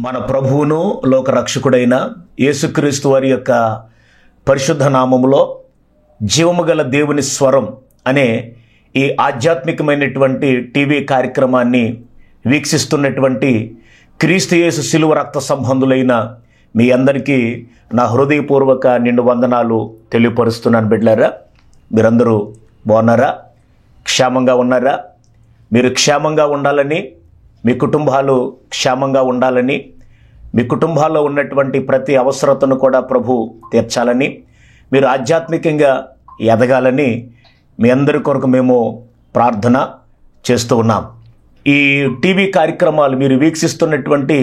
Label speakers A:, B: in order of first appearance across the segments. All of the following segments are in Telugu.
A: మన ప్రభువును లోక రక్షకుడైన యేసుక్రీస్తు వారి యొక్క పరిశుద్ధ నామములో జీవము గల దేవుని స్వరం అనే ఈ ఆధ్యాత్మికమైనటువంటి టీవీ కార్యక్రమాన్ని వీక్షిస్తున్నటువంటి క్రీస్తు యేసు శిలువ రక్త సంబంధులైన మీ అందరికీ నా హృదయపూర్వక నిండు వందనాలు తెలియపరుస్తున్నాను. బిడ్డలారా, మీరందరూ బాగున్నారా? క్షేమంగా ఉన్నారా? మీరు క్షేమంగా ఉండాలని, మీ కుటుంబాలు క్షేమంగా ఉండాలని, మీ కుటుంబాల్లో ఉన్నటువంటి ప్రతి అవసరతను కూడా ప్రభు తీర్చాలని, మీరు ఆధ్యాత్మికంగా ఎదగాలని మీ అందరి కొరకు మేము ప్రార్థన చేస్తూ ఉన్నాం. ఈ టీవీ కార్యక్రమాలు మీరు వీక్షిస్తున్నటువంటి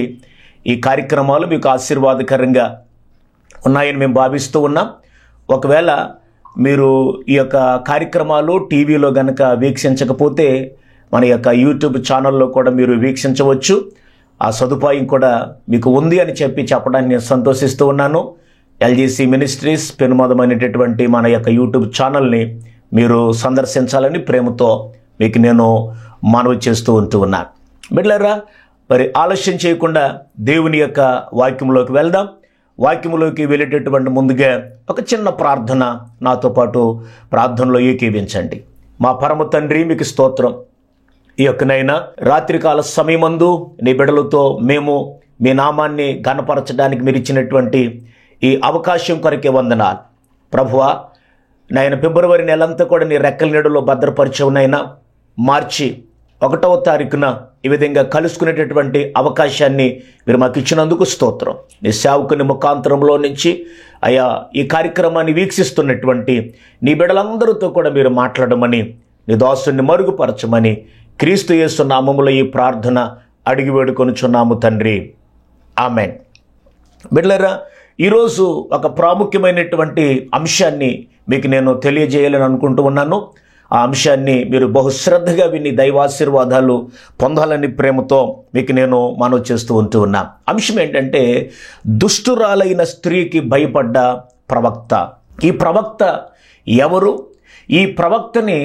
A: ఈ కార్యక్రమాలు మీకు ఆశీర్వాదకరంగా ఉన్నాయని మేము భావిస్తూ ఉన్నాం. ఒకవేళ మీరు ఈ యొక్క కార్యక్రమాలు టీవీలో గనక వీక్షించకపోతే మన యొక్క యూట్యూబ్ ఛానల్లో కూడా మీరు వీక్షించవచ్చు. ఆ సదుపాయం కూడా మీకు ఉంది అని చెప్పడానికి నేను సంతోషిస్తూ ఉన్నాను. ఎల్జీసీ మినిస్ట్రీస్ పెనుమోదమైనటువంటి మన యొక్క యూట్యూబ్ ఛానల్ని మీరు సందర్శించాలని ప్రేమతో మీకు నేను మనవి చేస్తూ ఉన్నాను. బిడ్డలారా, మరి ఆలస్యం చేయకుండా దేవుని యొక్క వాక్యంలోకి వెళ్దాం. వాక్యంలోకి వెళ్ళేటటువంటి ముందుగా ఒక చిన్న ప్రార్థన నాతో పాటు ప్రార్థనలో ఏకీవించండి. మా పరమ తండ్రి, మీకు స్తోత్రం. ఈ యొక్కనైనా రాత్రికాల సమయమందు నీ బిడ్డలతో మేము మీ నామాన్ని ఘనపరచడానికి మీరు ఇచ్చినటువంటి ఈ అవకాశం కొరకే వందనాలు ప్రభువా. నాయన ఫిబ్రవరి నెలంతా కూడా నీ రెక్కల నీడలో భద్రపరిచవునైనా మార్చి 1వ తారీఖున ఈ విధంగా కలుసుకునేటటువంటి అవకాశాన్ని మీరు మాకు ఇచ్చినందుకు స్తోత్రం. నీ సేవకుని ముఖాంతరంలో నుంచి అయా ఈ కార్యక్రమాన్ని వీక్షిస్తున్నటువంటి నీ బిడ్డలందరితో కూడా మీరు మాట్లాడమని, నీ దాసుని మరుగుపరచమని క్రీస్తు యేసు నామములో ఈ ప్రార్థన అడిగి వేడుకొనుచున్నాము తండ్రి, ఆమెన్. బిడ్డలారా, ఈరోజు ఒక ప్రాముఖ్యమైనటువంటి అంశాన్ని మీకు నేను తెలియజేయాలని అనుకుంటూ ఉన్నాను. ఆ అంశాన్ని మీరు బహుశ్రద్ధగా విని దైవాశీర్వాదాలు పొందాలని ప్రేమతో మీకు నేను మనవి చేస్తూ ఉన్నా. అంశం ఏంటంటే, దుష్టురాలైన స్త్రీకి భయపడ్డ ప్రవక్త. ఈ ప్రవక్త ఎవరు? ఈ ప్రవక్తని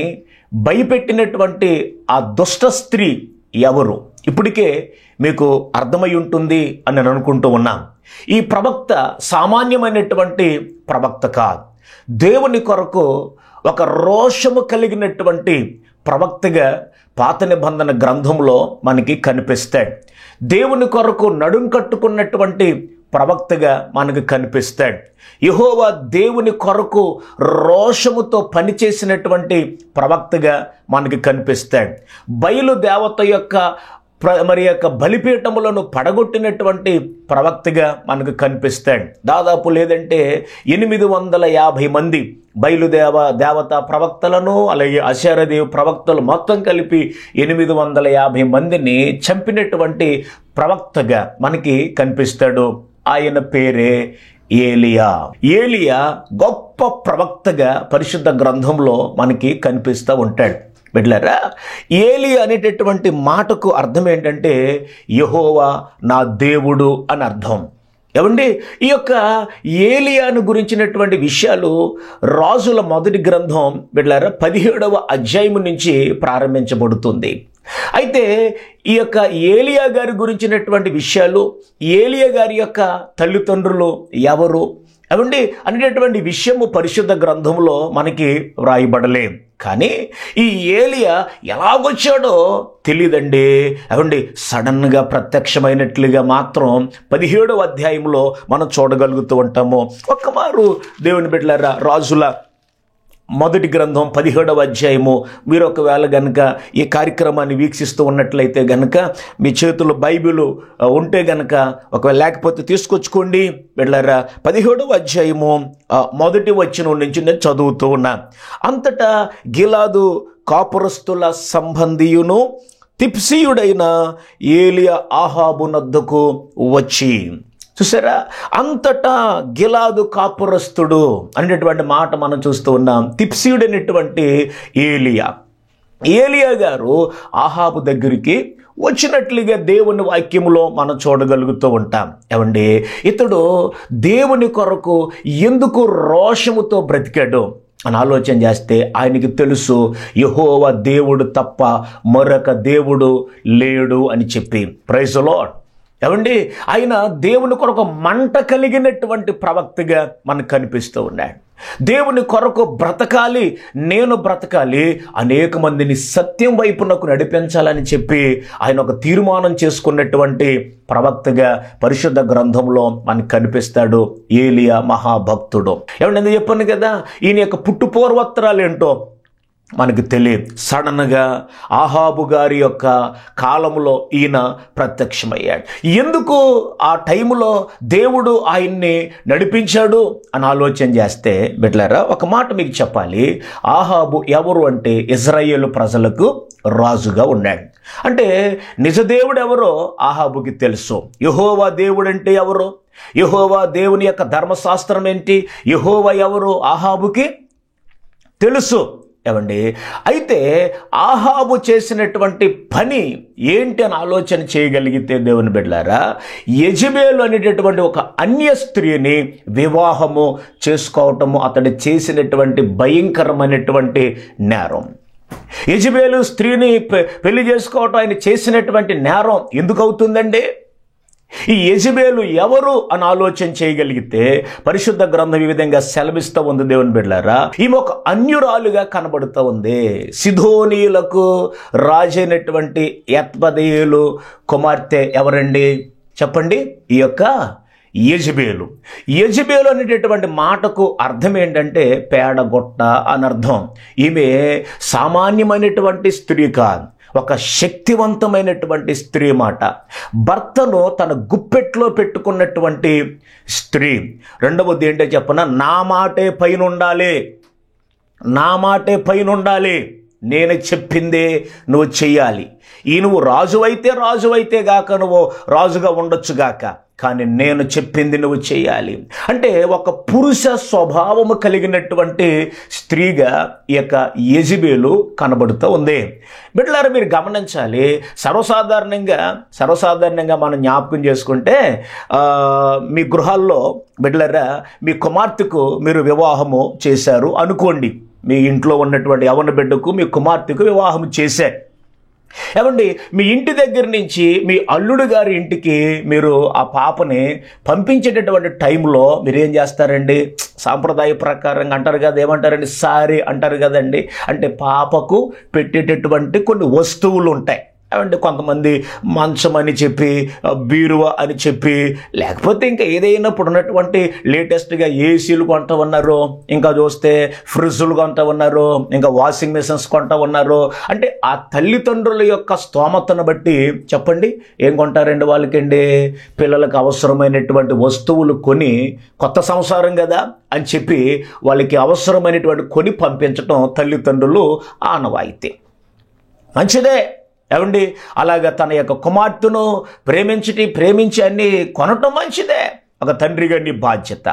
A: భయపెట్టినటువంటి ఆ దుష్ట స్త్రీ ఎవరు? ఇప్పటికే మీకు అర్థమై ఉంటుంది అని నేను అనుకుంటూ ఉన్నాను. ఈ ప్రవక్త సామాన్యమైనటువంటి ప్రవక్త కాదు. దేవుని కొరకు ఒక రోషము కలిగినటువంటి ప్రవక్తగా పాత నిబంధన గ్రంథంలో మనకి కనిపిస్తాడు. దేవుని కొరకు నడుం కట్టుకున్నటువంటి ప్రవక్తగా మనకు కనిపిస్తాడు. యెహోవా దేవుని కొరకు రోషముతో పనిచేసినటువంటి ప్రవక్తగా మనకి కనిపిస్తాడు. బయలు దేవత యొక్క బలిపీఠములను పడగొట్టినటువంటి ప్రవక్తగా మనకు కనిపిస్తాడు. దాదాపు లేదంటే 850 మంది దేవతా ప్రవక్తలను, అలాగే అషేరాదేవి ప్రవక్తలు మొత్తం కలిపి 850 మందిని చంపినటువంటి ప్రవక్తగా మనకి కనిపిస్తాడు. ఆయన పేరే ఏలియా. ఏలియా గొప్ప ప్రవక్తగా పరిశుద్ధ గ్రంథంలో మనకి కనిపిస్తూ ఉంటాడు. బిడ్డలారా, ఏలియా అనేటటువంటి మాటకు అర్థం ఏంటంటే యెహోవా నా దేవుడు అని అర్థం. ఏమండి, ఈ యొక్క ఏలియాను గురించినటువంటి విషయాలు రాజుల మొదటి గ్రంథం బిడ్డలారా 17వ అధ్యాయం నుంచి ప్రారంభించబడుతుంది. అయితే ఈ యొక్క ఏలియా గారి గురించినటువంటి విషయాలు, ఏలియా గారి యొక్క తల్లిదండ్రులు ఎవరు అవండి అనేటటువంటి విషయము పరిశుద్ధ గ్రంథంలో మనకి వ్రాయబడలేదు. కానీ ఈ ఏలియా ఎలాగొచ్చాడో తెలియదండి. అవండి సడన్గా ప్రత్యక్షమైనట్లుగా మాత్రం 17వ అధ్యాయంలో మనం చూడగలుగుతూ ఉంటాము. ఒక్కమారు దేవుని బిడ్డలారా, రాజుల మొదటి గ్రంథం 17వ అధ్యాయము మీరు ఒకవేళ గనక ఈ కార్యక్రమాన్ని వీక్షిస్తూ ఉన్నట్లయితే గనక మీ చేతుల్లో బైబిల్ ఉంటే గనక, ఒకవేళ లేకపోతే తీసుకొచ్చుకోండి. బిడ్డలారా, 17వ అధ్యాయము మొదటి వచనం నుంచి నేను చదువుతూ ఉన్నా. అంతటా గిలాదు కాపురస్తుల సంబంధియును తిప్సీయుడైన ఏలియా ఆహాబు నద్దకు వచ్చి, చూసారా, అంతటా గిలాదు కాపురస్తుడు అనేటటువంటి మాట మనం చూస్తూ ఉన్నాం. తిప్సీయుడైనటువంటి ఏలియా గారు ఆహాబు దగ్గరికి వచ్చినట్లుగా దేవుని వాక్యములో మనం చూడగలుగుతూ ఉంటాం. ఏమండి, ఇతడు దేవుని కొరకు ఎందుకు రోషముతో బ్రతికాడు అని ఆలోచన చేస్తే ఆయనకి తెలుసు, యెహోవా దేవుడు తప్ప మరొక దేవుడు లేడు అని చెప్పి. Praise the Lord. ఏమండి, ఆయన దేవుని కొరకు మంట కలిగినటువంటి ప్రవక్తగా మనకు కనిపిస్తూ ఉన్నాడు. దేవుని కొరకు బ్రతకాలి, నేను బ్రతకాలి, అనేక మందిని సత్యం వైపునకు నడిపించాలని చెప్పి ఆయన ఒక తీర్మానం చేసుకున్నటువంటి ప్రవక్తగా పరిశుద్ధ గ్రంథంలో మనకు కనిపిస్తాడు ఏలియా మహాభక్తుడు. ఏమంటే నేను చెప్పాను కదా, ఈయన యొక్క పుట్టుపూర్వోత్తరాలు ఏంటో మనకు తెలియదు. సడన్గా ఆహాబు గారి యొక్క కాలంలో ఈయన ప్రత్యక్షమయ్యాడు. ఎందుకు ఆ టైంలో దేవుడు ఆయన్ని నడిపించాడు అని ఆలోచన చేస్తే బిడ్డలారా, ఒక మాట మీకు చెప్పాలి. ఆహాబు ఎవరు అంటే ఇజ్రాయేలు ప్రజలకు రాజుగా ఉన్నాడు. అంటే నిజదేవుడు ఎవరో ఆహాబుకి తెలుసు. యెహోవా దేవుడు అంటే ఎవరు, యెహోవా దేవుని యొక్క ధర్మశాస్త్రం ఏంటి, యెహోవా ఎవరు ఆహాబుకి తెలుసు. ఏమండి, అయితే ఆహాబు చేసినటువంటి పని ఏంటి అని ఆలోచన చేయగలిగితే దేవుని బిడ్డలారా, యెజబెలు అనేటటువంటి ఒక అన్య స్త్రీని వివాహము చేసుకోవటము అతడు చేసినటువంటి భయంకరమైనటువంటి నేరం. యెజబెలు స్త్రీని పెళ్లి చేసుకోవటం ఆయన చేసినటువంటి నేరం ఎందుకు అవుతుందండి? ఈ యెజబెలు ఎవరు అని ఆలోచన చేయగలిగితే పరిశుద్ధ గ్రంథం ఈ విధంగా సెలవిస్తూ ఉంది దేవుని బిడ్డలారా. ఈమె ఒక అన్యురాలుగా కనబడుతూ ఉంది. సిదోనీయులకు రాజైనటువంటి యత్బదయేలు కుమార్తె ఎవరండి చెప్పండి? ఈ యొక్క యెజబెలు. యెజబెలు అనేటటువంటి మాటకు అర్థం ఏంటంటే పేడగొట్ట అని అర్థం. ఈమె సామాన్యమైనటువంటి స్త్రీ కాదు, ఒక శక్తివంతమైనటువంటి స్త్రీ మాట. భర్తను తన గుప్పెట్లో పెట్టుకున్నటువంటి స్త్రీ. రెండవది ఏంటో చెప్పనా, నా మాటే పైన ఉండాలి, నా మాటే పైన ఉండాలి, నేను చెప్పిందే నువ్వు చెయ్యాలి. నువ్వు రాజు అయితే గాక నువ్వు రాజుగా ఉండొచ్చు గాక, కానీ నేను చెప్పింది నువ్వు చేయాలి. అంటే ఒక పురుష స్వభావము కలిగినటువంటి స్త్రీగా ఈ యొక్క యెజబెలు కనబడుతూ ఉంది. బిడ్డలారా, మీరు గమనించాలి. సర్వసాధారణంగా మనం జ్ఞాపకం చేసుకుంటే మీ గృహాల్లో బిడ్డలారా, మీ కుమార్తెకు మీరు వివాహము చేశారు అనుకోండి. మీ ఇంట్లో ఉన్నటువంటి యవ్వన బిడ్డకు మీ కుమార్తెకు వివాహం చేశారు. ఏమండి, మీ ఇంటి దగ్గర నుంచి మీ అల్లుడు గారి ఇంటికి మీరు ఆ పాపని పంపించేటటువంటి టైంలో మీరు ఏం చేస్తారండి? సాంప్రదాయ ప్రకారంగా అంటారు కదా, ఏమంటారండి? సారీ అంటారు కదండి. అంటే పాపకు పెట్టేటటువంటి కొన్ని వస్తువులు ఉంటాయి. ఏమంటే కొంతమంది మంచం అని చెప్పి, బీరువా అని చెప్పి, లేకపోతే ఇంకా ఏదైనా ఇప్పుడు ఉన్నటువంటి లేటెస్ట్గా ఏసీలు కొంటా ఉన్నారు, ఇంకా చూస్తే ఫ్రిడ్జులు కొంటా ఉన్నారు, ఇంకా వాషింగ్ మిషన్స్ కొంటా ఉన్నారు. అంటే ఆ తల్లిదండ్రుల యొక్క స్తోమతను బట్టి చెప్పండి ఏం కొంటారండి వాళ్ళకండి? పిల్లలకు అవసరమైనటువంటి వస్తువులు కొని, కొత్త సంసారం కదా అని చెప్పి వాళ్ళకి అవసరమైనటువంటి కొని పంపించడం తల్లిదండ్రులు ఆనవాయితీ. మంచిదే ఏమండి, అలాగా తన యొక్క కుమార్తెను ప్రేమించి అన్ని కొనటం మంచిదే, ఒక తండ్రిగా నీ బాధ్యత.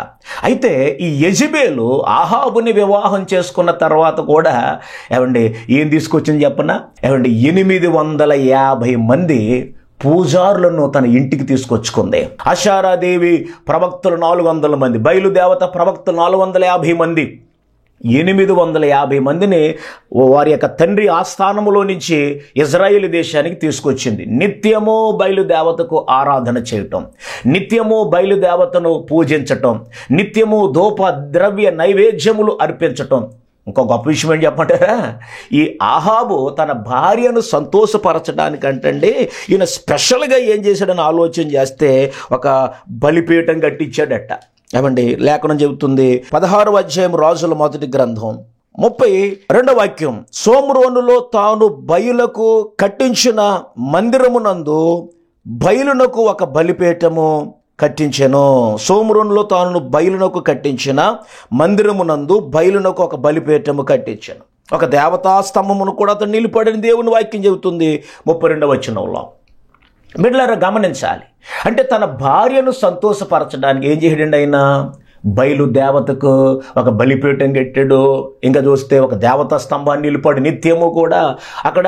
A: అయితే ఈ యెజబెలు ఆహాబుని వివాహం చేసుకున్న తర్వాత కూడా ఏమండి ఏం తీసుకొచ్చింది చెప్పనా? ఏమండి 850 మంది పూజారులను తన ఇంటికి తీసుకొచ్చుకుంది. అషారాదేవి ప్రవక్తలు 400 మంది, బయలుదేవత ప్రవక్తలు 450 మంది, 850 మందిని వారి యొక్క తండ్రి ఆస్థానములో నుంచి ఇజ్రాయేలు దేశానికి తీసుకొచ్చింది. నిత్యము బయలుదేవతకు ఆరాధన చేయటం, నిత్యము బయలుదేవతను పూజించటం, నిత్యము ధూప ద్రవ్య నైవేద్యములు అర్పించటం. ఇంకో గొప్ప విషయం ఏంటి చెప్పంటారా? ఈ ఆహాబు తన భార్యను సంతోషపరచడానికంటండి ఈయన స్పెషల్గా ఏం చేశాడని ఆలోచన చేస్తే ఒక బలిపీఠం కట్టించాడట. ఏమండి, లేఖనం చెబుతుంది 16వ అధ్యాయం రాజుల మొదటి గ్రంథం 32వ వాక్యం, సోమ్రోనులో తాను బయలుకు కట్టించిన మందిరమునందు బయలునకు ఒక బలిపీఠము కట్టించెను. సోమ్రోనులో తాను బయలునకు కట్టించిన మందిరమునందు బయలునకు ఒక బలిపీఠము కట్టించెను. ఒక దేవతా స్తంభమును కూడా అతను నిలిపాడని దేవుని వాక్యం చెబుతుంది 32వ వచనంలో. బిడ్డలారా గమనించాలి. అంటే తన భార్యను సంతోషపరచడానికి ఏం చేయడండి? ఆయన బయలు దేవతకు ఒక బలిపీఠం కట్టాడు. ఇంకా చూస్తే ఒక దేవతా స్తంభాన్ని నిలిపాడు. నిత్యము కూడా అక్కడ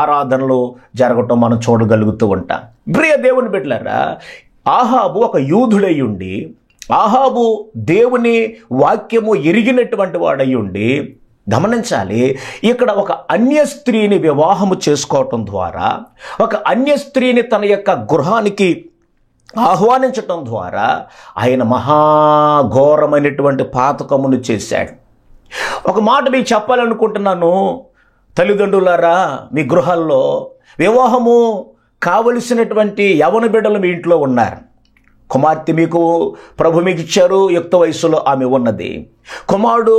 A: ఆరాధనలు జరగటం మనం చూడగలుగుతూ ఉంటాం. ప్రియ దేవుని బిడ్డలారా, ఆహాబు ఒక యూదుడై ఉండి, ఆహాబు దేవుని వాక్యము ఎరిగినటువంటి వాడై ఉండి, గమనించాలి, ఇక్కడ ఒక అన్య స్త్రీని వివాహము చేసుకోవటం ద్వారా, ఒక అన్య స్త్రీని తన యొక్క గృహానికి ఆహ్వానించటం ద్వారా ఆయన మహాఘోరమైనటువంటి పాతకమును చేశాడు. ఒక మాట మీకు చెప్పాలనుకుంటున్నాను, తల్లిదండ్రులారా, మీ గృహాల్లో వివాహము కావలసినటువంటి యవన బిడ్డలు మీ ఇంట్లో ఉన్నారు. కుమార్తె ప్రభు మీకు ఇచ్చారు, యుక్త వయసులో ఆమె ఉన్నది. కుమారుడు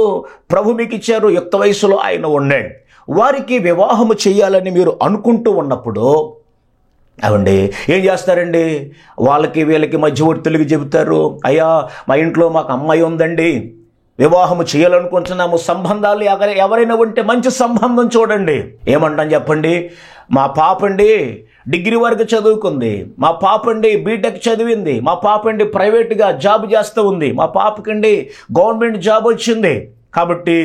A: ప్రభు మీకు ఇచ్చారు, యుక్త వయసులో ఆయన ఉన్నాడు. వారికి వివాహము చేయాలని మీరు అనుకుంటూ ఉన్నప్పుడు అవండి ఏం చేస్తారండి, వాళ్ళకి వీళ్ళకి మధ్యవర్తులకి చెబుతారు, అయ్యా మా ఇంట్లో మాకు అమ్మాయి ఉందండి, వివాహము చేయాలనుకుంటున్నాము, సంబంధాలు ఎవరైనా ఉంటే మంచి సంబంధం చూడండి. ఏమంటాం చెప్పండి, మా పాపండి డిగ్రీ వరకు చదువుకుంది, మా పాపండి బీటెక్ చదివింది, మా పాపండి ప్రైవేట్గా జాబ్ చేస్తూ ఉంది, మా పాపకండి గవర్నమెంట్ జాబ్ వచ్చింది, కాబట్టి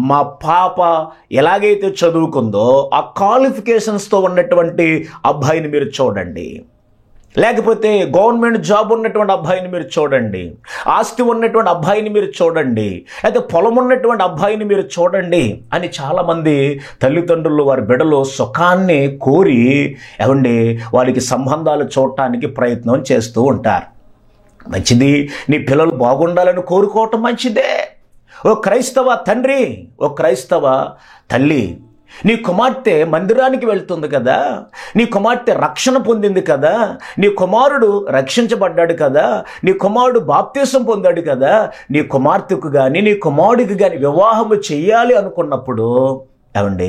A: మా పాప ఎలాగైతే చదువుకుందో ఆ క్వాలిఫికేషన్స్తో ఉన్నటువంటి అబ్బాయిని మీరు చూడండి, లేకపోతే గవర్నమెంట్ జాబ్ ఉన్నటువంటి అబ్బాయిని మీరు చూడండి, ఆస్తి ఉన్నటువంటి అబ్బాయిని మీరు చూడండి, అయితే పొలం ఉన్నటువంటి అబ్బాయిని మీరు చూడండి అని చాలామంది తల్లిదండ్రులు వారి బిడ్డలు సుఖాన్ని కోరి ఏమండి వారికి సంబంధాలు చూడటానికి ప్రయత్నం చేస్తూ ఉంటారు. మంచిది, నీ పిల్లలు బాగుండాలని కోరుకోవటం మంచిదే. ఓ క్రైస్తవ తండ్రి, ఓ క్రైస్తవ తల్లి, నీ కుమార్తె మందిరానికి వెళ్తుంది కదా, నీ కుమార్తె రక్షణ పొందింది కదా, నీ కుమారుడు రక్షించబడ్డాడు కదా, నీ కుమారుడు బాప్తీసం పొందాడు కదా, నీ కుమార్తెకు కానీ నీ కుమారుడికి కానీ వివాహము చెయ్యాలి అనుకున్నప్పుడు ఏమండి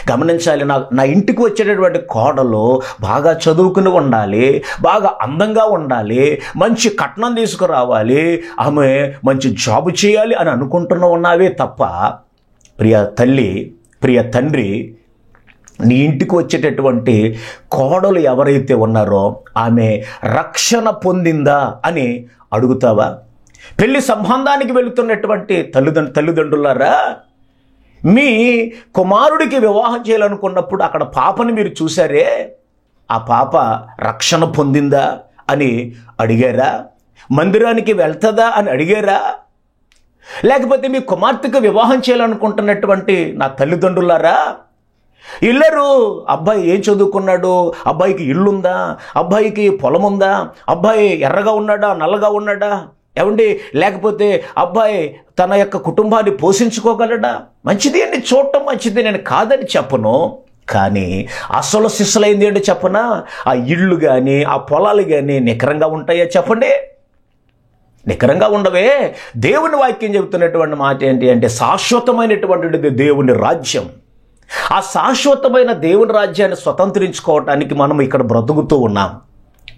A: గమనించాలి, నా ఇంటికి వచ్చేటటువంటి కోడలు బాగా చదువుకుని ఉండాలి, బాగా అందంగా ఉండాలి, మంచి కట్నం తీసుకురావాలి, ఆమె మంచి జాబ్ చేయాలి అని ఉన్నావే తప్ప ప్రియ తల్లి, ప్రియ తండ్రి, నీ ఇంటికి వచ్చేటటువంటి కోడలు ఎవరైతే ఉన్నారో ఆమె రక్షణ పొందిందా అని అడుగుతావా? పెళ్లి సంబంధానికి వెళుతున్నటువంటి తల్లిదండ్రులారా, మీ కుమారుడికి వివాహం చేయాలనుకున్నప్పుడు అక్కడ పాపని మీరు చూసారే, ఆ పాప రక్షణ పొందిందా అని అడిగారా? మందిరానికి వెళ్తుందా అని అడిగారా? లేకపోతే మీ కుమార్తెకు వివాహం చేయాలనుకుంటున్నటువంటి నా తల్లిదండ్రులారా, ఇల్లరు అబ్బాయి ఏం చదువుకున్నాడు, అబ్బాయికి ఇల్లుందా, అబ్బాయికి పొలం ఉందా, అబ్బాయి ఎర్రగా ఉన్నాడా నల్లగా ఉన్నాడా, ఏమండి లేకపోతే అబ్బాయి తన యొక్క కుటుంబాన్ని పోషించుకోగలడా? మంచిది అండి, చూడటం మంచిది, నేను కాదని చెప్పను. కానీ అసలు సిస్సులైంది ఏంటి చెప్పనా, ఆ ఇళ్ళు కానీ ఆ పొలాలు కానీ నికరంగా ఉంటాయా చెప్పండి? నికరంగా ఉండవే. దేవుని వాక్యం చెబుతున్నటువంటి మాట ఏంటి అంటే శాశ్వతమైనటువంటిది దేవుని రాజ్యం. ఆ శాశ్వతమైన దేవుని రాజ్యాన్ని స్వతంత్రించుకోవటానికి మనం ఇక్కడ బ్రతుకుతూ ఉన్నాం.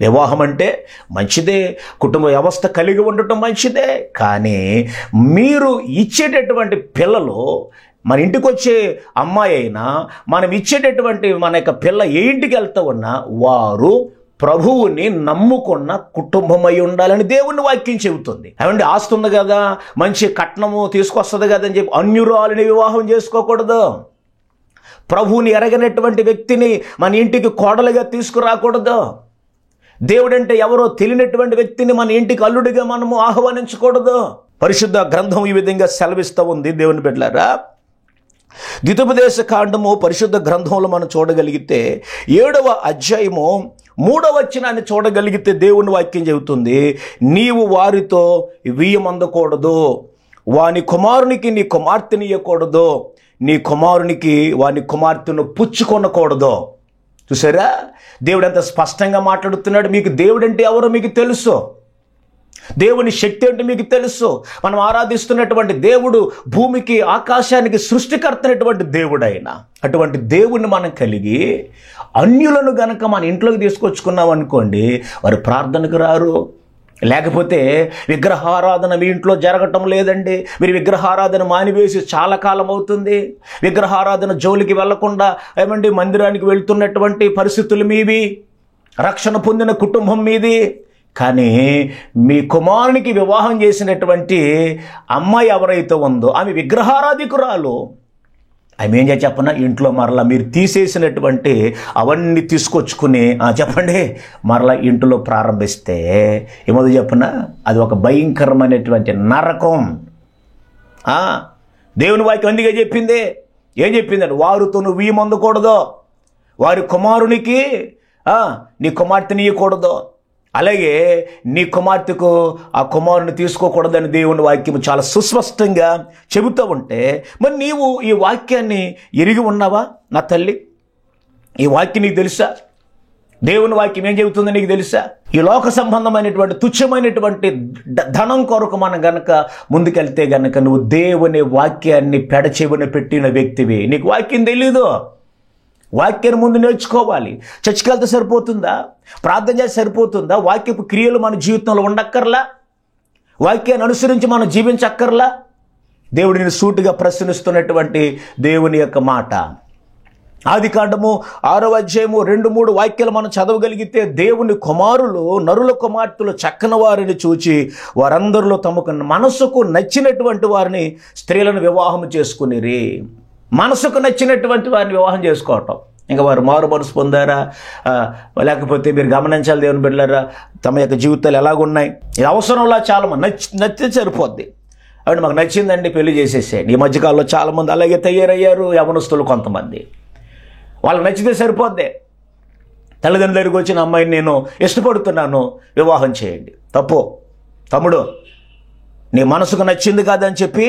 A: వివాహం అంటే మంచిదే, కుటుంబ వ్యవస్థ కలిగి ఉండటం మంచిదే, కానీ మీరు ఇచ్చేటటువంటి పిల్లలు, మన ఇంటికి వచ్చే అమ్మాయి అయినా మనం ఇచ్చేటటువంటి మన యొక్క పిల్ల ఏ ఇంటికి వెళ్తూ ఉన్నా వారు ప్రభువుని నమ్ముకున్న కుటుంబమై ఉండాలని దేవుని వాక్యం చెబుతుంది. ఏమంటే ఆస్తి ఉంది కదా, మంచి కట్నము తీసుకొస్తుంది కదా అని చెప్పి అన్యురాలిని వివాహం చేసుకోకూడదు. ప్రభువుని ఎరగనటువంటి వ్యక్తిని మన ఇంటికి కోడలుగా తీసుకురాకూడదు. దేవుడంటే ఎవరో తెలియనటువంటి వ్యక్తిని మన ఇంటికి అల్లుడిగా మనము ఆహ్వానించకూడదు. పరిశుద్ధ గ్రంథం ఈ విధంగా సెలవిస్తూ ఉంది. దేవుని బిడ్డలారా, ద్వితోపదేశ కాండము పరిశుద్ధ గ్రంథంలో మనం చూడగలిగితే 7వ అధ్యాయము 3వ వచనాన్ని చూడగలిగితే దేవుని వాక్యం చెబుతుంది, నీవు వారితో వీయమందకూడదు, వాని కుమారునికి నీ కుమార్తెని ఇవ్వకూడదు, నీ కుమారునికి వాని కుమార్తెను పుచ్చుకొనకూడదు. చూసారా, దేవుడు ఎంత స్పష్టంగా మాట్లాడుతున్నాడు. మీకు దేవుడంటే ఎవరో మీకు తెలుసు, దేవుని శక్తి అంటే మీకు తెలుసు. మనం ఆరాధిస్తున్నటువంటి దేవుడు భూమికి ఆకాశానికి సృష్టికర్త అయినటువంటి దేవుడు. ఆయన అటువంటి దేవుణ్ణి మనం కలిగి అన్యులను గనక మన ఇంట్లోకి తీసుకొచ్చుకున్నాం అనుకోండి, వారు ప్రార్థనకు రారు. లేకపోతే విగ్రహారాధన మీ ఇంట్లో జరగటం లేదండి, మీరు విగ్రహారాధన మానివేసి చాలా కాలం అవుతుంది, విగ్రహారాధన జోలికి వెళ్లకుండా ఏమండి మందిరానికి వెళ్తున్నటువంటి పరిస్థితులు మీవి, రక్షణ పొందిన కుటుంబం మీది. కానీ మీ కుమారునికి వివాహం చేసినటువంటి అమ్మాయి ఎవరైతే ఉందో ఆమె విగ్రహారాధికురాలు. ఆమె ఏం చెప్పనా, ఇంట్లో మరలా మీరు తీసేసినటువంటి అవన్నీ తీసుకొచ్చుకుని చెప్పండి మరలా ఇంట్లో ప్రారంభిస్తే ఏమో చెప్పనా, అది ఒక భయంకరమైనటువంటి నరకం. దేవుని వాక్యం అందుకే చెప్పింది. ఏం చెప్పిందంటే వారితో నువ్వు వీయమందకూడదు, వారి కుమారునికి నీ కుమార్తెని ఇవ్వకూడదు, అలాగే నీ కుమార్తెకు ఆ కుమారుని తీసుకోకూడదని దేవుని వాక్యం చాలా సుస్పష్టంగా చెబుతూ ఉంటే, మరి నీవు ఈ వాక్యాన్ని ఎరిగి ఉన్నావా నా తల్లి? ఈ వాక్యం నీకు తెలుసా? దేవుని వాక్యం ఏం చెబుతుందో నీకు తెలుసా? ఈ లోక సంబంధమైనటువంటి తుచ్చమైనటువంటి ధనం కొరకు మనం గనక ముందుకెళ్తే గనక నువ్వు దేవుని వాక్యాన్ని పెడచెవిన పెట్టిన వ్యక్తివి. నీకు వాక్యం తెలీదు. వాక్యాన్ని ముందు నేర్చుకోవాలి. చర్చికి వెళ్తే సరిపోతుందా? ప్రార్థన చేస్తే సరిపోతుందా? వాక్యపు క్రియలు మన జీవితంలో ఉండక్కర్లా? వాక్యాన్ని అనుసరించి మనం జీవించక్కర్లా? దేవుడిని సూటిగా ప్రశ్నిస్తున్నటువంటి దేవుని యొక్క మాట. ఆదికాండము 6వ అధ్యాయము 2-3 వాక్యాలు మనం చదవగలిగితే, దేవుని కుమారులు నరుల కుమార్తెలు చక్కని వారిని చూచి వారందరిలో తమకు మనసుకు నచ్చినటువంటి వారిని స్త్రీలను వివాహం చేసుకునిరి. మనసుకు నచ్చినటువంటి వారిని వివాహం చేసుకోవటం. ఇంకా వారు మారు మనసు పొందారా, లేకపోతే మీరు గమనించాలి దేవుని బిడ్డలారా, తమ యొక్క జీవితాలు ఎలాగున్నాయి. ఇది అవసరంలా చాలామంది నచ్చితే సరిపోద్ది. అవి మాకు నచ్చిందండి పెళ్లి చేసేసేయండి. ఈ మధ్యకాలంలో చాలామంది అలాగే తయారయ్యారు. యవనస్తులు కొంతమంది వాళ్ళకి నచ్చితే సరిపోద్ది. తల్లిదండ్రుల దగ్గరికి వచ్చిన అమ్మాయిని నేను ఇష్టపడుతున్నాను, వివాహం చేయండి. తప్పు తమ్ముడు. నీ మనసుకు నచ్చింది కాదని చెప్పి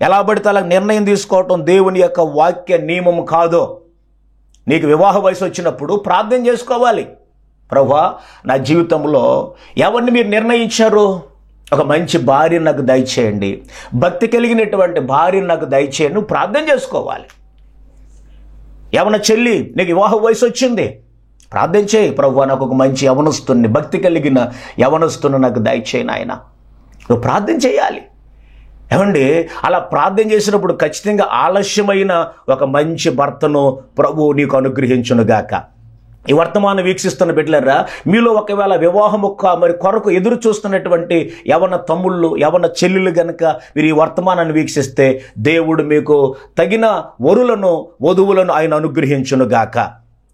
A: ఎలా పడితే అలా నిర్ణయం తీసుకోవటం దేవుని యొక్క వాక్య నియమం కాదు. నీకు వివాహ వయసు వచ్చినప్పుడు ప్రార్థన చేసుకోవాలి. ప్రభువా, నా జీవితంలో ఎవరిని మీరు నిర్ణయించారు? ఒక మంచి భార్యను నాకు దయచేయండి, భక్తి కలిగినటువంటి భార్యను నాకు దయచేయండి. నువ్వు ప్రార్థన చేసుకోవాలి. యవన చెల్లి, నీకు వివాహ వయసు వచ్చింది, ప్రార్థన చేయి. ప్రభువా, నాకు ఒక మంచి యవనస్తుని, భక్తి కలిగిన యవనస్తుని నాకు దయచేయి నాయన. నువ్వు ప్రార్థన చేయాలి. ఏమండి, అలా ప్రార్థన చేసినప్పుడు ఖచ్చితంగా ఆలస్యమైన ఒక మంచి భర్తను ప్రభువు నీకు అనుగ్రహించునుగాక. ఈ వర్తమానం వీక్షిస్తున్న బిడ్డలారా, మీలో ఒకవేళ వివాహం మరి కొరకు ఎదురు చూస్తున్నటువంటి యవన తమ్ముళ్ళు, యవన చెల్లెలు గనక మీరు ఈ వర్తమానాన్ని వీక్షిస్తే, దేవుడు మీకు తగిన వధువులను ఆయన అనుగ్రహించునుగాక.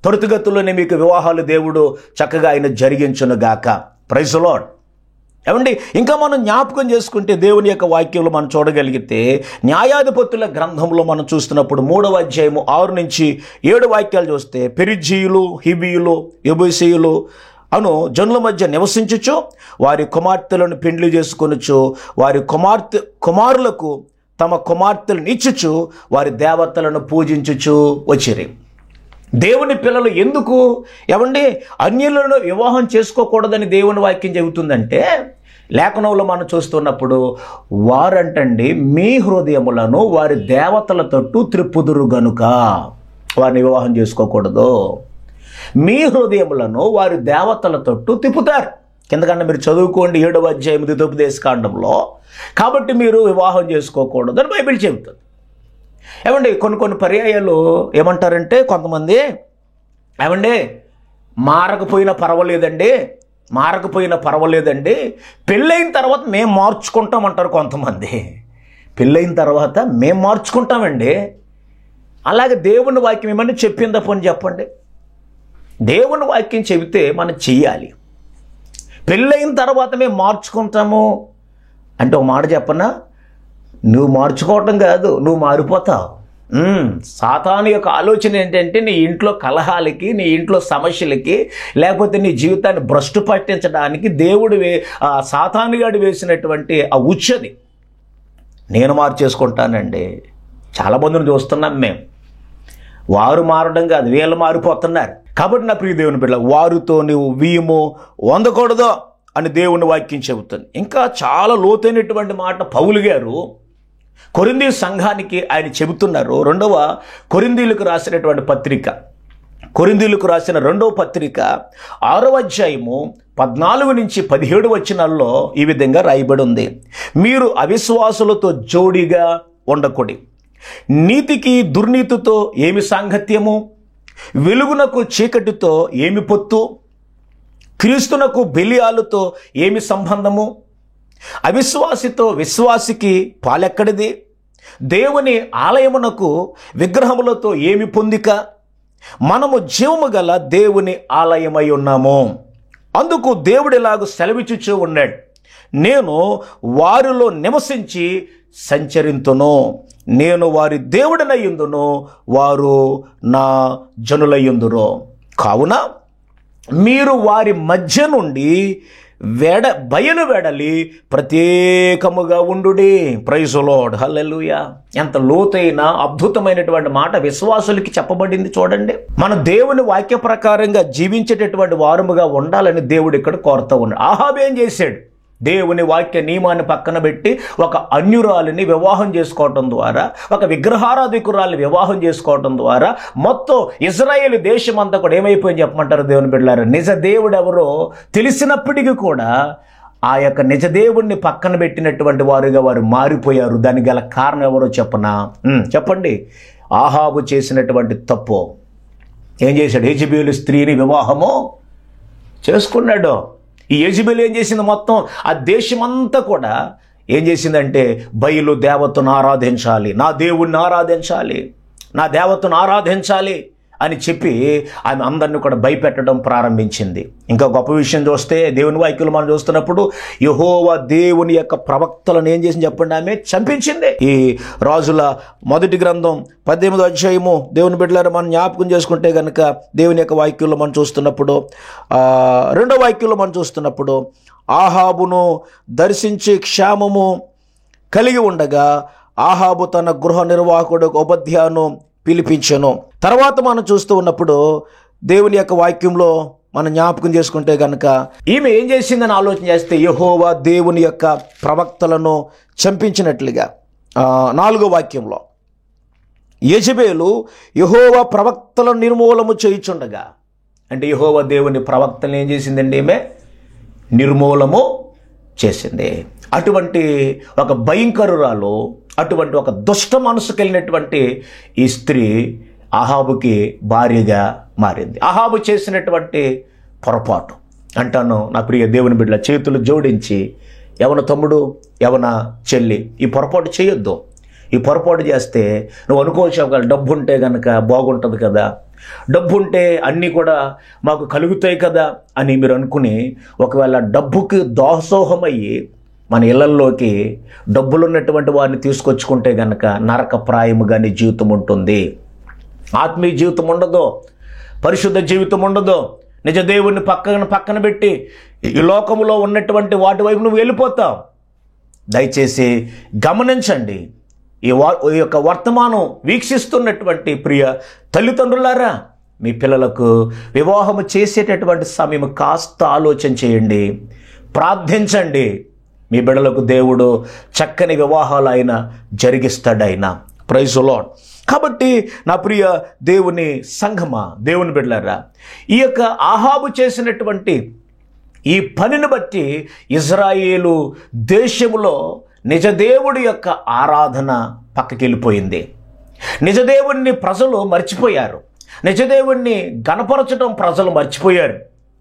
A: త్వరితగతిలోనే మీకు వివాహాలు దేవుడు చక్కగా ఆయన జరిగించునుగాక. Praise the Lord. ఏమండి, ఇంకా మనం జ్ఞాపకం చేసుకుంటే దేవుని యొక్క వాక్యంలో మనం చూడగలిగితే, న్యాయాధిపతుల గ్రంథంలో మనం చూస్తున్నప్పుడు 3వ అధ్యాయము 6-7 వాక్యాలు చూస్తే, పెరిజ్జీయులు, హిబీయులు, యెబూసీయులు అను జనుల మధ్య నివసించుచు వారి కుమార్తెలను పెండ్లి చేసుకొనుచు వారి కుమారులకు తమ కుమార్తెలను ఇచ్చుచు వారి దేవతలను పూజించుచు వచ్చిరి. దేవుని పిల్లలు ఎందుకు ఏమండి అన్యులను వివాహం చేసుకోకూడదని దేవుని వాక్యం చెబుతుందంటే, లేఖనంలో మనం చూస్తున్నప్పుడు వారంటండి మీ హృదయములను వారి దేవతల తట్టు త్రిప్పుదురు గనుక వారిని వివాహం చేసుకోకూడదు. మీ హృదయములను వారి దేవతల తట్టు తిప్పుతారు. కిందకన్నా మీరు చదువుకోండి 7వ అధ్యాయం ద్వితోపదేశకాండంలో. కాబట్టి మీరు వివాహం చేసుకోకూడదు అని బైబిల్ చెబుతుంది. ఏమండి, కొన్ని పర్యాయాలు ఏమంటారంటే కొంతమంది, ఏమండి మారకపోయినా పర్వాలేదండి, పెళ్ళైన తర్వాత మేము మార్చుకుంటామంటారు కొంతమంది. పెళ్ళైన తర్వాత మేము మార్చుకుంటామండి. అలాగే దేవుని వాక్యం ఏమని చెప్పిందా పోనీ చెప్పండి. దేవుని వాక్యం చెబితే మనం చెయ్యాలి. పెళ్ళైన తర్వాత మేము మార్చుకుంటాము అంటే ఒక మాట చెప్పనా, నువ్వు మార్చుకోవటం కాదు, నువ్వు మారిపోతావు. సాతాను యొక్క ఆలోచన ఏంటంటే నీ ఇంట్లో కలహాలకి, నీ ఇంట్లో సమస్యలకి, లేకపోతే నీ జీవితాన్ని భ్రష్టు పట్టించడానికి దేవుడు సాతానుగాడు వేసినటువంటి ఆ ఉచ్చది. నేను మార్చేసుకుంటానండి. చాలామందిని చూస్తున్నాం మేము. వారు మారడం కాదు, వీళ్ళు మారిపోతున్నారు. కాబట్టి నా ప్రియ దేవుని బిడ్డ, వారితో నువ్వు వీము పొందకూడదు అని దేవుని వాక్యం చెబుతుంది. ఇంకా చాలా లోతైనటువంటి మాట పౌలు గారు కొరింథీ సంఘానికి ఆయన చెబుతున్నారు. 2వ కొరింథీయులకు రాసినటువంటి పత్రిక, కొరింథీయులకు రాసిన 2వ పత్రిక 6వ అధ్యాయము 14-17 వచనాల్లో ఈ విధంగా రాయబడి ఉంది. మీరు అవిశ్వాసులతో జోడిగా ఉండకూడి, నీతికి దుర్నీతితో ఏమి సాంగత్యము, వెలుగునకు చీకటితో ఏమి పొత్తు, క్రీస్తునకు బెలియాలుతో ఏమి సంబంధము, అవిశ్వాసితో విశ్వాసికి పాలెక్కడిది, దేవుని ఆలయమునకు విగ్రహములతో ఏమి పొందిక, మనము జీవము గల దేవుని ఆలయమై ఉన్నాము. అందుకు దేవుడు ఇలాగ సెలవిచ్చుచూ ఉన్నాడు, నేను వారిలో నివసించి సంచరింతును, నేను వారి దేవుడినయ్యుందును, వారు నా జనులయ్యుందురు. కావున మీరు వారి మధ్య నుండి బయలు వెడలి ప్రత్యేకముగా ఉండుడి. ప్రైజ్ ది లార్డ్, హల్లెలూయా. ఎంత లోతైన అద్భుతమైనటువంటి మాట విశ్వాసులకి చెప్పబడింది చూడండి. మన దేవుని వాక్య ప్రకారంగా జీవించేటటువంటి వారముగా ఉండాలని దేవుడు ఇక్కడ కోరుతూ ఉన్నాడు. అహాబు ఏం చేశాడు? దేవుని వాక్య నియమాన్ని పక్కన పెట్టి ఒక అన్యురాలిని వివాహం చేసుకోవటం ద్వారా, ఒక విగ్రహారాధికురాలిని వివాహం చేసుకోవటం ద్వారా మొత్తం ఇజ్రాయేల్ దేశం అంతా కూడా ఏమైపోయింది చెప్పమంటారు దేవుని బిడ్డలారా? నిజ దేవుడు ఎవరో తెలిసినప్పటికీ కూడా ఆ యొక్క నిజ దేవుణ్ణి పక్కన పెట్టినటువంటి వారుగా వారు మారిపోయారు. దానికి గల కారణం ఎవరో చెప్పనా? చెప్పండి. అహాబు చేసినటువంటి తప్పు ఏం చేశాడు? యెజెబెలు స్త్రీని వివాహము చేసుకున్నాడు. ఈ యెజెబెలు ఏం చేసింది? మొత్తం ఆ దేశమంతా కూడా ఏం చేసిందంటే బయలు దేవతను ఆరాధించాలి, నా దేవుణ్ణి ఆరాధించాలి, నా దేవతను ఆరాధించాలి అని చెప్పి ఆమె అందరినీ కూడా భయపెట్టడం ప్రారంభించింది. ఇంకా గొప్ప విషయం చూస్తే దేవుని వాక్యలు మనం చూస్తున్నప్పుడు యెహోవా దేవుని యొక్క ప్రవక్తలను ఏం చేసింది చెప్పండి? ఆమె చంపించింది. ఈ రాజుల మొదటి గ్రంథం 18వ అధ్యాయము దేవుని బిడ్డలారా మనం జ్ఞాపకం చేసుకుంటే కనుక దేవుని యొక్క వాక్యంలో మనం చూస్తున్నప్పుడు 2వ వాక్యంలో మనం చూస్తున్నప్పుడు ఆహాబును దర్శించి క్షేమము కలిగి ఉండగా ఆహాబు తన గృహ నిర్వాహకుడు ఓబద్యాను పిలిపించెను. తర్వాత మనం చూస్తూ ఉన్నప్పుడు దేవుని యొక్క వాక్యంలో మనం జ్ఞాపకం చేసుకుంటే కనుక ఈమె ఏం చేసిందని ఆలోచన చేస్తే యెహోవా దేవుని యొక్క ప్రవక్తలను చంపించినట్లుగా 4వ వాక్యంలో యెజెబెలు యెహోవా ప్రవక్తలను నిర్మూలము చేయుచుండగా, అంటే యెహోవా దేవుని ప్రవక్తలను ఏం చేసిందండి? ఈమె నిర్మూలము చేసింది. అటువంటి ఒక భయంకరురాలు, అటువంటి ఒక దుష్ట మనసు కలిగినటువంటి ఈ స్త్రీ అహాబుకి భార్యగా మారింది. అహాబు చేసినటువంటి పొరపాటు అంటాను నా ప్రియ దేవుని బిడ్డల, చేతులు జోడించి యవన తమ్ముడు, యవన చెల్లి, ఈ పొరపాటు చేయొద్దు. ఈ పొరపాటు చేస్తే నువ్వు అనుకోవచ్చు డబ్బు ఉంటే కనుక బాగుంటుంది కదా, డబ్బు ఉంటే అన్నీ కూడా మాకు కలుగుతాయి కదా అని మీరు అనుకుని ఒకవేళ డబ్బుకి దాసోహమయ్యి మన ఇళ్లల్లోకి డబ్బులున్నటువంటి వారిని తీసుకొచ్చుకుంటే కనుక నరకప్రాయముగా నీ జీవితం ఉంటుంది. ఆత్మీయ జీవితం ఉండదు, పరిశుద్ధ జీవితం ఉండదు. నిజ దేవుణ్ణి పక్కన పెట్టి ఈ లోకములో ఉన్నటువంటి వాటి వైపు నువ్వు వెళ్ళిపోతావు. దయచేసి గమనించండి. ఈ యొక్క వర్తమానం వీక్షిస్తున్నటువంటి ప్రియ తల్లిదండ్రులారా, మీ పిల్లలకు వివాహము చేసేటటువంటి సమయం కాస్త ఆలోచన చేయండి, ప్రార్థించండి. మీ బిడ్డలకు దేవుడు చక్కని వివాహాలు ఆయన జరిగిస్తాడు. ఆయన ప్రైజ్ ది లార్డ్. కాబట్టి నా ప్రియ దేవుని సంఘమా, దేవుని బిడ్డలారా, ఈ యొక్క అహాబు చేసినటువంటి ఈ పనిని బట్టి ఇజ్రాయేలు దేశములో నిజదేవుడి యొక్క ఆరాధన పక్కకెళ్ళిపోయింది. నిజదేవుడిని ప్రజలు మర్చిపోయారు. నిజదేవుడిని గణపరచడం ప్రజలు మర్చిపోయారు.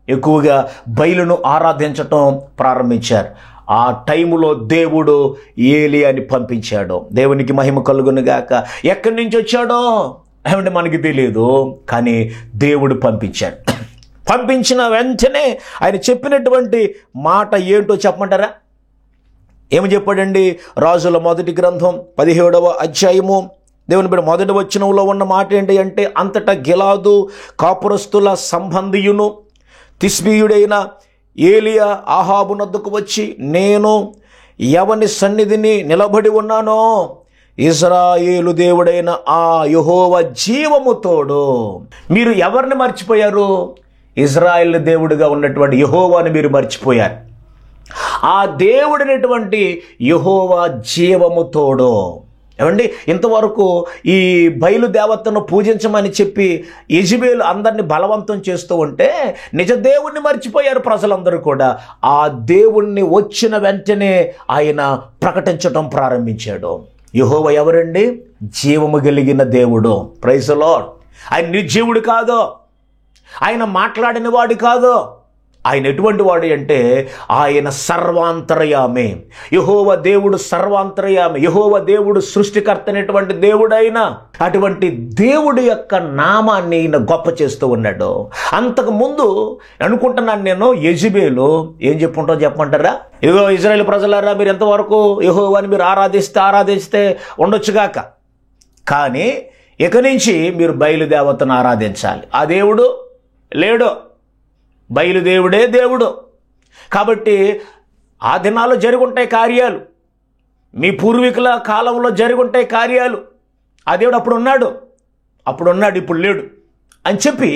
A: ఎక్కువగా బయలును ఆరాధించటం ప్రారంభించారు. ఆ టైములో దేవుడు ఏలియాని పంపించాడు. దేవునికి మహిమ కలుగును గాక. ఎక్కడి నుంచి వచ్చాడో ఏమంటే మనకి తెలియదు, కానీ దేవుడు పంపించాడు. పంపించిన వెంటనే ఆయన చెప్పినటువంటి మాట ఏంటో చెప్పమంటారా? ఏమి చెప్పాడండి? రాజుల మొదటి గ్రంథం 17వ అధ్యాయము దేవుని బిడ్డ మొదటి వచనంలో ఉన్న మాట ఏంటి అంటే, అంతటా గిలాదు కాపురస్తుల సంబంధియును తిష్బీయుడైన ఏలియా అహాబు నద్దకు వచ్చి, నేను ఎవని సన్నిధిని నిలబడి ఉన్నానో ఇజ్రాయేలు దేవుడైన ఆ యెహోవా జీవము తోడు. మీరు ఎవరిని మర్చిపోయారు? ఇజ్రాయేల్ దేవుడిగా ఉన్నటువంటి యెహోవాని మీరు మర్చిపోయారు. ఆ దేవుడైనటువంటి యెహోవా జీవము తోడు. ఏమండి, ఇంతవరకు ఈ బయలుదేవతను పూజించమని చెప్పి యెజెబెలు అందరినీ బలవంతం చేస్తూ ఉంటే నిజ దేవుణ్ణి మర్చిపోయారు ప్రజలందరూ కూడా. ఆ దేవుణ్ణి వచ్చిన వెంటనే ఆయన ప్రకటించడం ప్రారంభించాడు. యెహోవా ఎవరండి? జీవము కలిగిన దేవుడు. Praise the Lord. ఆయన నిర్జీవుడు కాదు, ఆయన మాట్లాడిన వాడు కాదు. ఆయన ఎటువంటి వాడు అంటే ఆయన సర్వాంతర్యామి. యెహోవా దేవుడు సర్వాంతర్యామి. యెహోవా దేవుడు సృష్టికర్త అనేటువంటి దేవుడైన అటువంటి దేవుడి యొక్క నామాన్ని ఈయన గొప్ప చేస్తూ ఉన్నాడు. అంతకు ముందు అనుకుంటున్నాను నేను, యెజెబెలు ఏం చెప్పుంటో చెప్పమంటారా? ఇదిగో ఇజ్రాయేల్ ప్రజలారా, మీరు ఎంతవరకు యెహోవాని మీరు ఆరాధిస్తే ఉండొచ్చుగాక, కానీ ఇక నుంచి మీరు బయలుదేవతను ఆరాధించాలి. ఆ దేవుడు లేడు. బయలుదేవుడే దేవుడు. కాబట్టి ఆ దినాల్లో జరుగుంటాయి కార్యాలు, మీ పూర్వీకుల కాలంలో జరుగుంటాయి కార్యాలు. ఆ దేవుడు అప్పుడున్నాడు ఇప్పుడు లేడు అని చెప్పి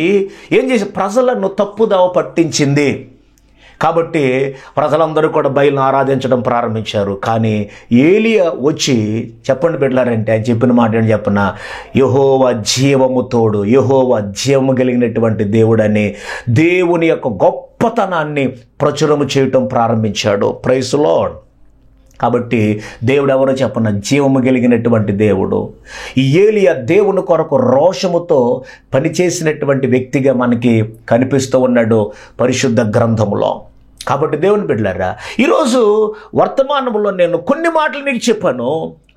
A: ఏం చేసి ప్రజలను తప్పుదావ పట్టించింది. కాబట్టి ప్రజలందరూ కూడా బయలును ఆరాధించడం ప్రారంభించారు. కానీ ఏలియా వచ్చి చెప్పండి బిడ్డలారంటే ఆయన చెప్పిన మాట ఏంటి చెప్పన, యెహోవా జీవము తోడు, యెహోవా జీవము కలిగినటువంటి దేవుడని దేవుని యొక్క గొప్పతనాన్ని ప్రచురము చేయటం ప్రారంభించాడు. Praise Lord. కాబట్టి దేవుడు ఎవరో చెప్పన, జీవము కలిగినటువంటి దేవుడు. ఈ ఏలియా దేవుని కొరకు రోషముతో పనిచేసినటువంటి వ్యక్తిగా మనకి కనిపిస్తూ ఉన్నాడు పరిశుద్ధ గ్రంథములో. కాబట్టి దేవుని బిడ్డలారా, ఈరోజు వర్తమానంలో నేను కొన్ని మాటలు మీకు చెప్పాను.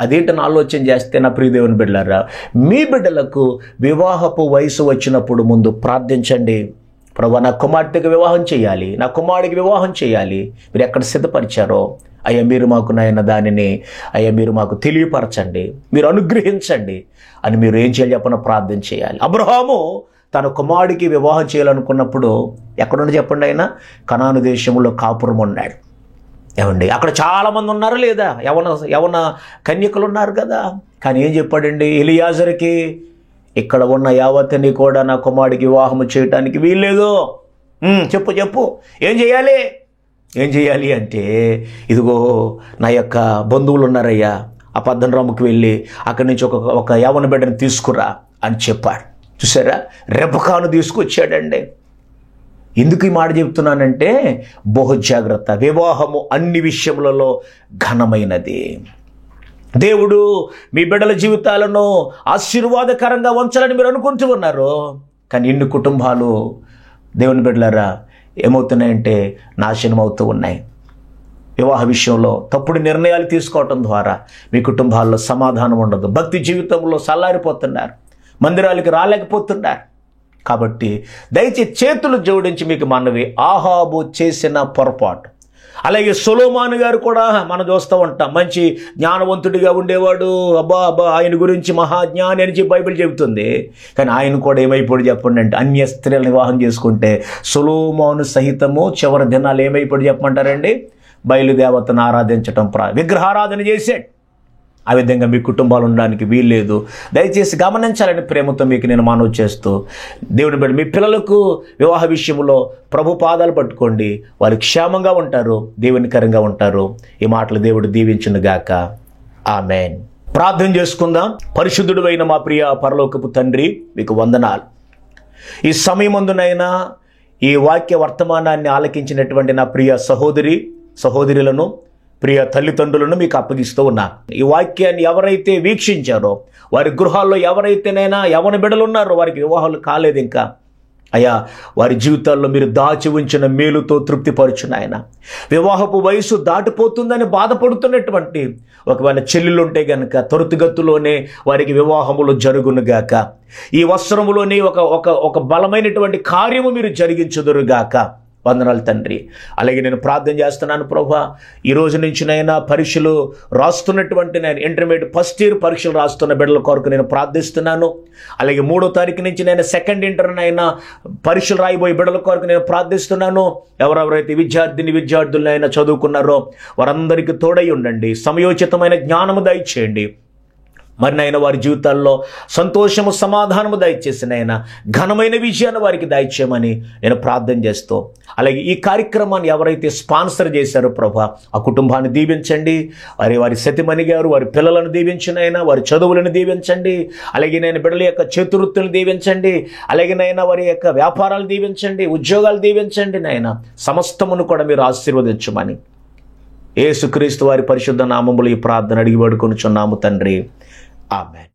A: అదేంటని ఆలోచన చేస్తే నా ప్రియ దేవుని బిడ్డలారా, మీ బిడ్డలకు వివాహపు వయసు వచ్చినప్పుడు ముందు ప్రార్థించండి. ప్రభువా, నా కుమార్తెకి వివాహం చేయాలి, నా కుమారుడికి వివాహం చేయాలి. మీరు ఎక్కడ సిద్ధపరిచారో అయ్యా మీరు మాకు నాయన దానిని అయ్యా మీరు మాకు తెలియపరచండి, మీరు అనుగ్రహించండి అని మీరు ఏం చేయాలి చెప్పిన ప్రార్థన చేయాలి. అబ్రహాము తన కుమారుడికి వివాహం చేయాలనుకున్నప్పుడు ఎక్కడుండి చెప్పండి, ఆయన కనాను దేశంలో కాపురం ఉన్నాడు. ఏమండి, అక్కడ చాలామంది ఉన్నారు లేదా, యవన కన్యకులు ఉన్నారు కదా. కానీ ఏం చెప్పాడండి ఎలియాజరుకి, ఇక్కడ ఉన్న యావత్ని కూడా నా కుమారుడికి వివాహం చేయటానికి వీల్లేదు. చెప్పు ఏం చేయాలి అంటే, ఇదిగో నా యొక్క బంధువులు ఉన్నారయ్యా, ఆ పద్దనరాముకి వెళ్ళి అక్కడి నుంచి ఒక యవన బిడ్డని తీసుకురా అని చెప్పాడు. చూసారా, రెబకాను తీసుకొచ్చాడండి. ఎందుకు ఈ మాట చెప్తున్నానంటే, బహు జాగ్రత్త. వివాహము అన్ని విషయములలో ఘనమైనది. దేవుడు మీ బిడ్డల జీవితాలను ఆశీర్వాదకరంగా ఉంచాలని మీరు అనుకుంటూ ఉన్నారు. కానీ ఇన్ని కుటుంబాలు దేవుని బిడ్డలారా ఏమవుతున్నాయంటే నాశనం అవుతూ ఉన్నాయి. వివాహ విషయంలో తప్పుడు నిర్ణయాలు తీసుకోవటం ద్వారా మీ కుటుంబాల్లో సమాధానం ఉండదు. భక్తి జీవితంలో సల్లారిపోతున్నారు, మందిరాలకి రాలేకపోతున్నారు. కాబట్టి దయచేసి చేతులు జోడించి మీకు మనవి, ఆహాబు చేసిన పొరపాటు. అలాగే సొలొమోను గారు కూడా మనం చూస్తూ ఉంటాం, మంచి జ్ఞానవంతుడిగా ఉండేవాడు. అబ్బా ఆయన గురించి మహాజ్ఞాని అని చెప్పి బైబిల్ చెబుతుంది. కానీ ఆయన కూడా ఏమైపోయాడు చెప్పండి అంటే, అన్య స్త్రీలను వివాహం చేసుకుంటే సొలొమోను సహితము చివరి దినాలు ఏమైపోయాడు చెప్పమంటారండి, బయలుదేవతను ఆరాధించటం విగ్రహారాధన చేశాడు. ఆ విధంగా మీ కుటుంబాలు ఉండడానికి వీల్లేదు. దయచేసి గమనించాలని ప్రేమతో మీకు నేను మనవి చేస్తూ, దేవుని బిడ్డ మీ పిల్లలకు వివాహ విషయంలో ప్రభు పాదాలు పట్టుకోండి. వారు క్షేమంగా ఉంటారు, దేవునికరంగా ఉంటారు. ఈ మాటలు దేవుడు దీవించును గాక. ఆమేన్. ప్రార్థన చేసుకుందాం. పరిశుద్ధుడు అయిన మా ప్రియ పరలోకపు తండ్రి, మీకు వందనాలు. ఈ సమయమందునైనా ఈ వాక్య వర్తమానాన్ని ఆలకించినటువంటి నా ప్రియ సహోదరులను ప్రియ తల్లిదండ్రులను మీకు అప్పగిస్తూ ఉన్నా. ఈ వాక్యాన్ని ఎవరైతే వీక్షించారో, వారి గృహాల్లో ఎవరైతేనైనా యవన బిడ్డలు ఉన్నారో, వారికి వివాహాలు కాలేదు ఇంకా, అయ్యా వారి జీవితాల్లో మీరు దాచి ఉంచిన మేలుతో తృప్తిపరచును ఆయన. వివాహపు వయసు దాటిపోతుందని బాధపడుతున్నటువంటి ఒకవేళ చెల్లెలుంటే గనక త్వరితగతిలోనే వారికి వివాహములు జరుగునుగాక. ఈ వస్త్రములోని ఒక బలమైనటువంటి కార్యము మీరు జరిగించుదురుగాక. వందనాలు తండ్రి. అలాగే నేను ప్రార్థన చేస్తున్నాను ప్రభా, ఈ రోజు నుంచినైనా పరీక్షలు రాస్తున్నటువంటి నేను ఇంటర్మీడియట్ ఫస్ట్ ఇయర్ పరీక్షలు రాస్తున్న బిడ్డల కొరకు నేను ప్రార్థిస్తున్నాను. అలాగే 3వ తారీఖు నుంచి నేను సెకండ్ ఇంటర్నైనా పరీక్షలు రాయబోయే బిడ్డల కొరకు నేను ప్రార్థిస్తున్నాను. ఎవరెవరైతే విద్యార్థులైనా చదువుకున్నారో వారందరికీ తోడై ఉండండి. సమయోచితమైన జ్ఞానము దయచేయండి. మరి నాయన వారి జీవితాల్లో సంతోషము సమాధానము దయచేసి నాయన ఘనమైన విజయాన్ని వారికి దయచేయమని నేను ప్రార్థన చేస్తూ, అలాగే ఈ కార్యక్రమాన్ని ఎవరైతే స్పాన్సర్ చేశారో ప్రభా, ఆ కుటుంబాన్ని దీవించండి. వారి సతిమణి గారు వారి పిల్లలను దీవించినైనా, వారి చదువులను దీవించండి. అలాగే నేను బిడ్డల యొక్క చేతువృత్తులను దీవించండి. అలాగే నైనా వారి యొక్క వ్యాపారాలు దీవించండి, ఉద్యోగాలు దీవించండి. నాయన సమస్తమును కూడా మీరు ఆశీర్వదించమని యేసుక్రీస్తు వారి పరిశుద్ధ నామములో ఈ ప్రార్థన అడిగి వేడుకొనుచున్నాము తండ్రి. ఆమేన్.